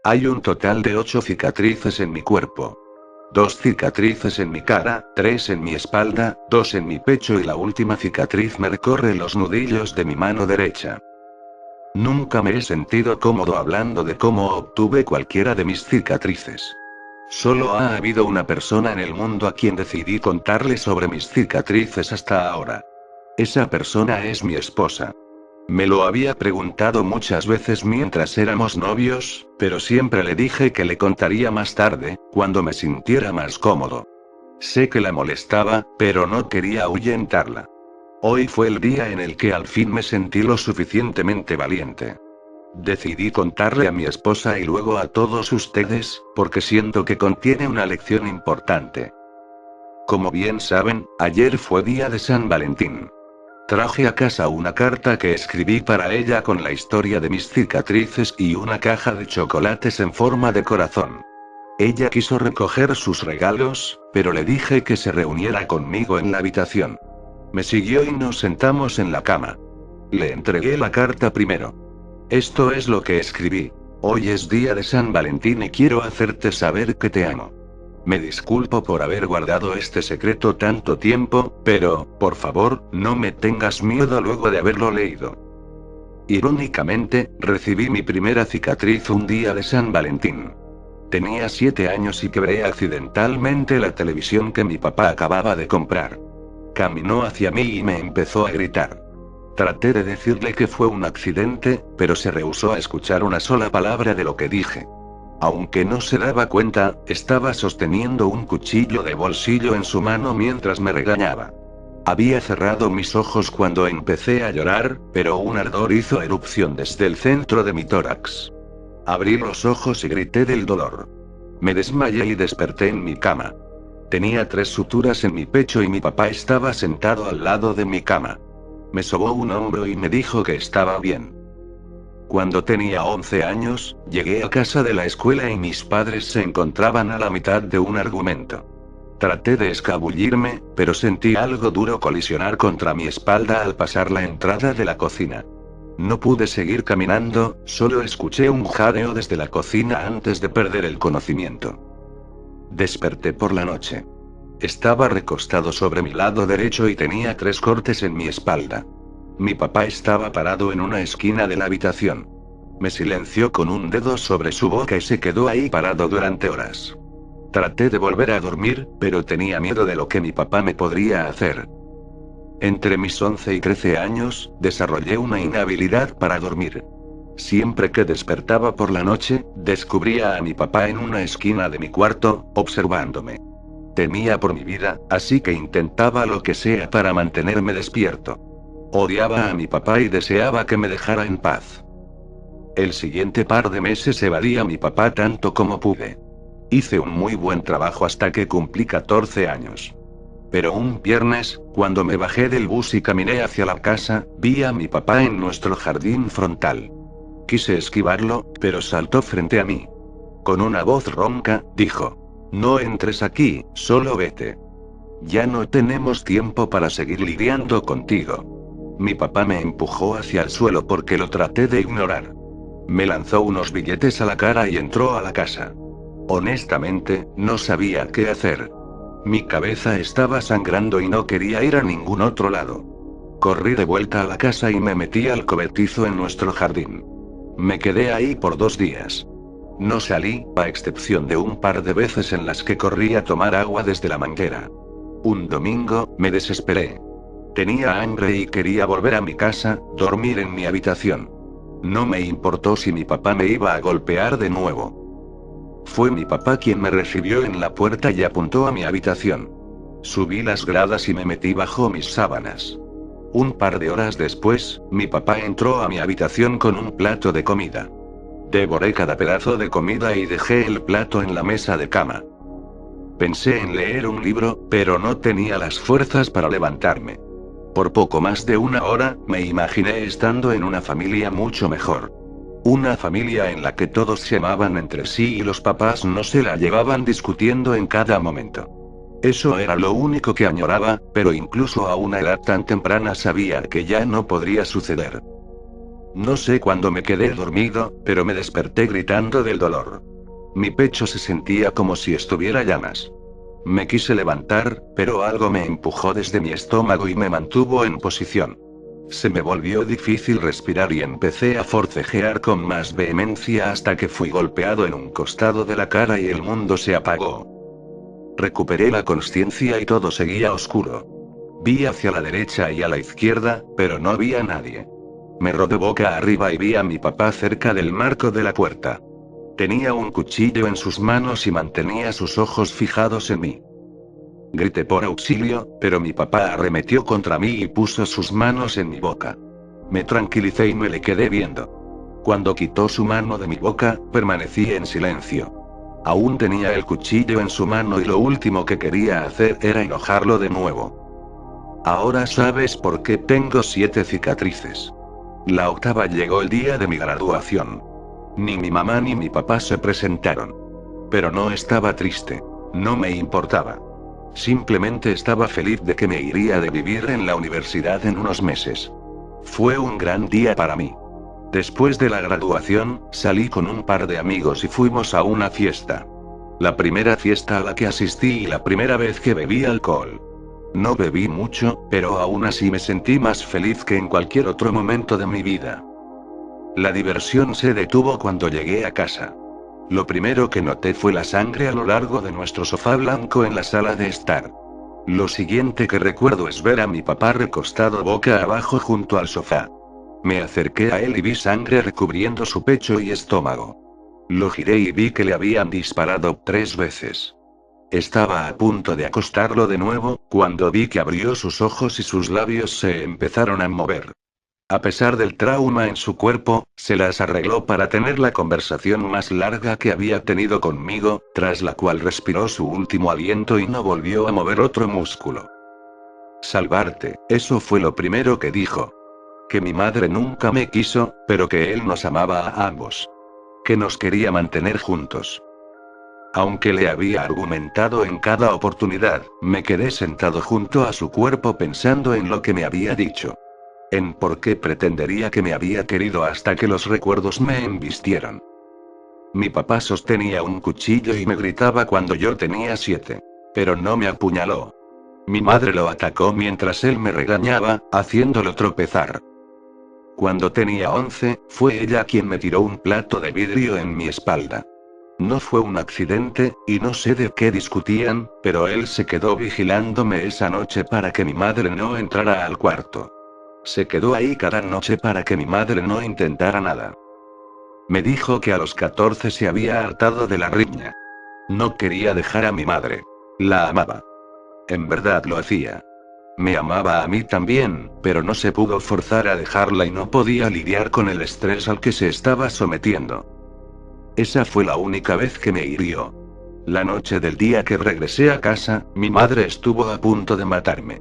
Hay un total de 8 cicatrices en mi cuerpo. 2 cicatrices en mi cara, 3 en mi espalda, 2 en mi pecho y la última cicatriz me recorre los nudillos de mi mano derecha. Nunca me he sentido cómodo hablando de cómo obtuve cualquiera de mis cicatrices. Solo ha habido una persona en el mundo a quien decidí contarle sobre mis cicatrices hasta ahora. Esa persona es mi esposa. Me lo había preguntado muchas veces mientras éramos novios, pero siempre le dije que le contaría más tarde, cuando me sintiera más cómodo. Sé que la molestaba, pero no quería ahuyentarla. Hoy fue el día en el que al fin me sentí lo suficientemente valiente. Decidí contarle a mi esposa y luego a todos ustedes, porque siento que contiene una lección importante. Como bien saben, ayer fue día de San Valentín. Traje a casa una carta que escribí para ella con la historia de mis cicatrices y una caja de chocolates en forma de corazón. Ella quiso recoger sus regalos, pero le dije que se reuniera conmigo en la habitación. Me siguió y nos sentamos en la cama. Le entregué la carta primero. Esto es lo que escribí. Hoy es día de San Valentín y quiero hacerte saber que te amo. Me disculpo por haber guardado este secreto tanto tiempo, pero, por favor, no me tengas miedo luego de haberlo leído. Irónicamente, recibí mi primera cicatriz un día de San Valentín. Tenía 7 años y quebré accidentalmente la televisión que mi papá acababa de comprar. Caminó hacia mí y me empezó a gritar. Traté de decirle que fue un accidente, pero se rehusó a escuchar una sola palabra de lo que dije. Aunque no se daba cuenta, estaba sosteniendo un cuchillo de bolsillo en su mano mientras me regañaba. Había cerrado mis ojos cuando empecé a llorar, pero un ardor hizo erupción desde el centro de mi tórax. Abrí los ojos y grité del dolor. Me desmayé y desperté en mi cama. Tenía 3 suturas en mi pecho y mi papá estaba sentado al lado de mi cama. Me sobó un hombro y me dijo que estaba bien. Cuando tenía 11 años, llegué a casa de la escuela y mis padres se encontraban a la mitad de un argumento. Traté de escabullirme, pero sentí algo duro colisionar contra mi espalda al pasar la entrada de la cocina. No pude seguir caminando, solo escuché un jadeo desde la cocina antes de perder el conocimiento. Desperté por la noche. Estaba recostado sobre mi lado derecho y tenía 3 cortes en mi espalda. Mi papá estaba parado en una esquina de la habitación. Me silenció con un dedo sobre su boca y se quedó ahí parado durante horas. Traté de volver a dormir, pero tenía miedo de lo que mi papá me podría hacer. Entre mis 11 y 13 años, desarrollé una inhabilidad para dormir. Siempre que despertaba por la noche, descubría a mi papá en una esquina de mi cuarto, observándome. Temía por mi vida, así que intentaba lo que sea para mantenerme despierto. Odiaba a mi papá y deseaba que me dejara en paz. El siguiente par de meses evadí a mi papá tanto como pude. Hice un muy buen trabajo hasta que cumplí 14 años. Pero un viernes, cuando me bajé del bus y caminé hacia la casa, vi a mi papá en nuestro jardín frontal. Quise esquivarlo, pero saltó frente a mí. Con una voz ronca, dijo: "No entres aquí, solo vete. Ya no tenemos tiempo para seguir lidiando contigo". Mi papá me empujó hacia el suelo porque lo traté de ignorar. Me lanzó unos billetes a la cara y entró a la casa. Honestamente, no sabía qué hacer. Mi cabeza estaba sangrando y no quería ir a ningún otro lado. Corrí de vuelta a la casa y me metí al cobertizo en nuestro jardín. Me quedé ahí por 2 días. No salí, a excepción de un par de veces en las que corrí a tomar agua desde la manguera. Un domingo, me desesperé. Tenía hambre y quería volver a mi casa, dormir en mi habitación. No me importó si mi papá me iba a golpear de nuevo. Fue mi papá quien me recibió en la puerta y apuntó a mi habitación. Subí las gradas y me metí bajo mis sábanas. Un par de horas después, mi papá entró a mi habitación con un plato de comida. Devoré cada pedazo de comida y dejé el plato en la mesa de cama. Pensé en leer un libro, pero no tenía las fuerzas para levantarme. Por poco más de 1 hora, me imaginé estando en una familia mucho mejor. Una familia en la que todos se amaban entre sí y los papás no se la llevaban discutiendo en cada momento. Eso era lo único que añoraba, pero incluso a una edad tan temprana sabía que ya no podría suceder. No sé cuándo me quedé dormido, pero me desperté gritando del dolor. Mi pecho se sentía como si estuviera llamas. Me quise levantar, pero algo me empujó desde mi estómago y me mantuvo en posición. Se me volvió difícil respirar y empecé a forcejear con más vehemencia hasta que fui golpeado en un costado de la cara y el mundo se apagó. Recuperé la consciencia y todo seguía oscuro. Vi hacia la derecha y a la izquierda, pero no vi a nadie. Me rodé boca arriba y vi a mi papá cerca del marco de la puerta. Tenía un cuchillo en sus manos y mantenía sus ojos fijados en mí. Grité por auxilio, pero mi papá arremetió contra mí y puso sus manos en mi boca. Me tranquilicé y me le quedé viendo. Cuando quitó su mano de mi boca, permanecí en silencio. Aún tenía el cuchillo en su mano y lo último que quería hacer era enojarlo de nuevo. Ahora sabes por qué tengo 7 cicatrices. La octava llegó el día de mi graduación. Ni mi mamá ni mi papá se presentaron. Pero no estaba triste. No me importaba. Simplemente estaba feliz de que me iría de vivir en la universidad en unos meses. Fue un gran día para mí. Después de la graduación, salí con un par de amigos y fuimos a una fiesta. La primera fiesta a la que asistí y la primera vez que bebí alcohol. No bebí mucho, pero aún así me sentí más feliz que en cualquier otro momento de mi vida. La diversión se detuvo cuando llegué a casa. Lo primero que noté fue la sangre a lo largo de nuestro sofá blanco en la sala de estar. Lo siguiente que recuerdo es ver a mi papá recostado boca abajo junto al sofá. Me acerqué a él y vi sangre recubriendo su pecho y estómago. Lo giré y vi que le habían disparado 3 veces. Estaba a punto de acostarlo de nuevo, cuando vi que abrió sus ojos y sus labios se empezaron a mover. A pesar del trauma en su cuerpo, se las arregló para tener la conversación más larga que había tenido conmigo, tras la cual respiró su último aliento y no volvió a mover otro músculo. Salvarte, eso fue lo primero que dijo. Que mi madre nunca me quiso, pero que él nos amaba a ambos. Que nos quería mantener juntos. Aunque le había argumentado en cada oportunidad, me quedé sentado junto a su cuerpo pensando en lo que me había dicho. En por qué pretendería que me había querido hasta que los recuerdos me embistieron. Mi papá sostenía un cuchillo y me gritaba cuando yo tenía 7. Pero no me apuñaló. Mi madre lo atacó mientras él me regañaba, haciéndolo tropezar. Cuando tenía 11, fue ella quien me tiró un plato de vidrio en mi espalda. No fue un accidente, y no sé de qué discutían, pero él se quedó vigilándome esa noche para que mi madre no entrara al cuarto. Se quedó ahí cada noche para que mi madre no intentara nada. Me dijo que a los 14 se había hartado de la riña. No quería dejar a mi madre. La amaba. En verdad lo hacía. Me amaba a mí también, pero no se pudo forzar a dejarla y no podía lidiar con el estrés al que se estaba sometiendo. Esa fue la única vez que me hirió. La noche del día que regresé a casa, mi madre estuvo a punto de matarme.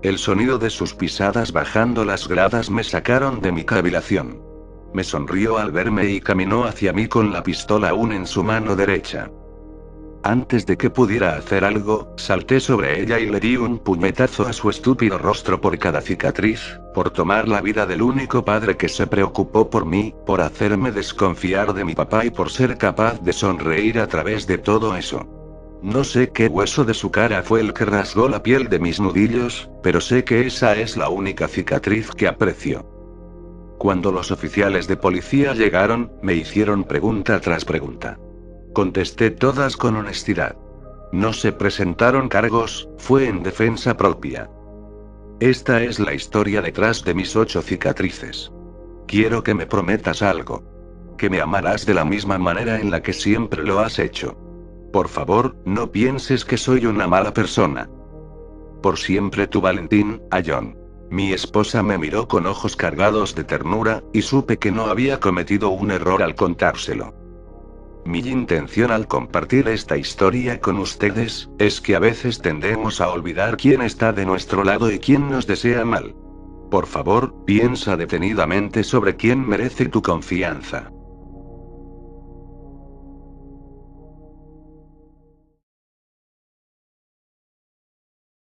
El sonido de sus pisadas bajando las gradas me sacaron de mi cavilación. Me sonrió al verme y caminó hacia mí con la pistola aún en su mano derecha. Antes de que pudiera hacer algo, salté sobre ella y le di un puñetazo a su estúpido rostro por cada cicatriz, por tomar la vida del único padre que se preocupó por mí, por hacerme desconfiar de mi papá y por ser capaz de sonreír a través de todo eso. No sé qué hueso de su cara fue el que rasgó la piel de mis nudillos, pero sé que esa es la única cicatriz que aprecio. Cuando los oficiales de policía llegaron, me hicieron pregunta tras pregunta. Contesté todas con honestidad. No se presentaron cargos, fue en defensa propia. Esta es la historia detrás de mis 8 cicatrices. Quiero que me prometas algo. Que me amarás de la misma manera en la que siempre lo has hecho. Por favor, no pienses que soy una mala persona. Por siempre tu Valentín, a John. Mi esposa me miró con ojos cargados de ternura, y supe que no había cometido un error al contárselo. Mi intención al compartir esta historia con ustedes, es que a veces tendemos a olvidar quién está de nuestro lado y quién nos desea mal. Por favor, piensa detenidamente sobre quién merece tu confianza.